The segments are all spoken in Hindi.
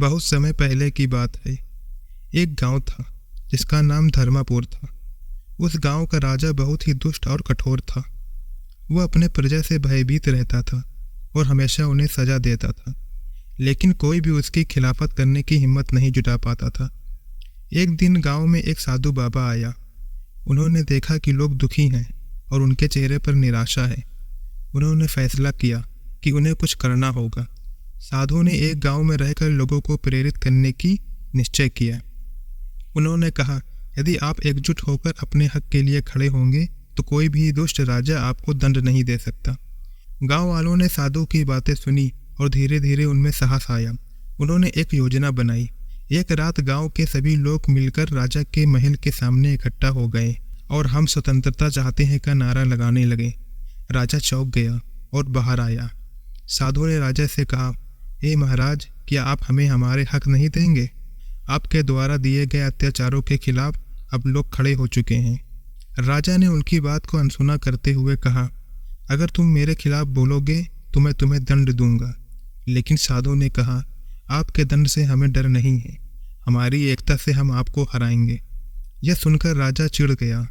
बहुत समय पहले की बात है। एक गांव था जिसका नाम धर्मापुर था। उस गांव का राजा बहुत ही दुष्ट और कठोर था। वह अपने प्रजा से भयभीत रहता था और हमेशा उन्हें सजा देता था, लेकिन कोई भी उसकी खिलाफत करने की हिम्मत नहीं जुटा पाता था। एक दिन गांव में एक साधु बाबा आया। उन्होंने देखा कि लोग दुखी हैं और उनके चेहरे पर निराशा है। उन्होंने फैसला किया कि उन्हें कुछ करना होगा। साधु ने एक गांव में रहकर लोगों को प्रेरित करने की निश्चय किया। उन्होंने कहा, यदि आप एकजुट होकर अपने हक के लिए खड़े होंगे तो कोई भी दुष्ट राजा आपको दंड नहीं दे सकता। गांव वालों ने साधु की बातें सुनी और धीरे धीरे उनमें साहस आया। उन्होंने एक योजना बनाई। एक रात गांव के सभी लोग मिलकर राजा के महल के सामने इकट्ठा हो गए और हम स्वतंत्रता चाहते हैं का नारा लगाने लगे। राजा चौंक गया और बाहर आया। साधु ने राजा से कहा, ए महाराज, क्या आप हमें हमारे हक नहीं देंगे? आपके द्वारा दिए गए अत्याचारों के खिलाफ अब लोग खड़े हो चुके हैं। राजा ने उनकी बात को अनसुना करते हुए कहा, अगर तुम मेरे खिलाफ बोलोगे तो मैं तुम्हें दंड दूंगा। लेकिन साधु ने कहा, आपके दंड से हमें डर नहीं है, हमारी एकता से हम आपको हराएंगे। यह सुनकर राजा चिढ़ गया,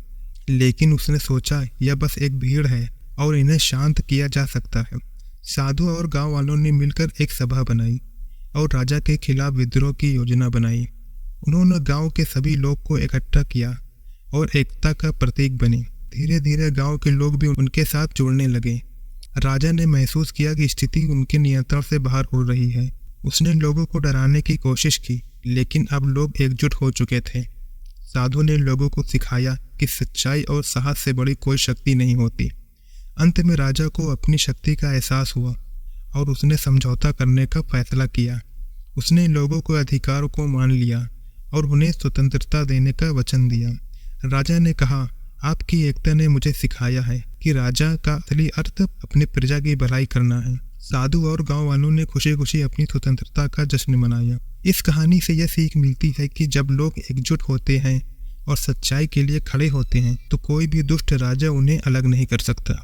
लेकिन उसने सोचा यह बस एक भीड़ है और इन्हें शांत किया जा सकता है। साधु और गांव वालों ने मिलकर एक सभा बनाई और राजा के खिलाफ विद्रोह की योजना बनाई। उन्होंने गांव के सभी लोग को इकट्ठा किया और एकता का प्रतीक बने। धीरे धीरे गांव के लोग भी उनके साथ जुड़ने लगे। राजा ने महसूस किया कि स्थिति उनके नियंत्रण से बाहर हो रही है। उसने लोगों को डराने की कोशिश की, लेकिन अब लोग एकजुट हो चुके थे। साधु ने लोगों को सिखाया कि सच्चाई और साहस से बड़ी कोई शक्ति नहीं होती। अंत में राजा को अपनी शक्ति का एहसास हुआ और उसने समझौता करने का फैसला किया। उसने लोगों के अधिकार को मान लिया और उन्हें स्वतंत्रता देने का वचन दिया। राजा ने कहा, आपकी एकता ने मुझे सिखाया है कि राजा का असली अर्थ अपनी प्रजा की भलाई करना है। साधु और गांव वालों ने खुशी खुशी अपनी स्वतंत्रता का जश्न मनाया। इस कहानी से यह सीख मिलती है कि जब लोग एकजुट होते हैं और सच्चाई के लिए खड़े होते हैं तो कोई भी दुष्ट राजा उन्हें अलग नहीं कर सकता।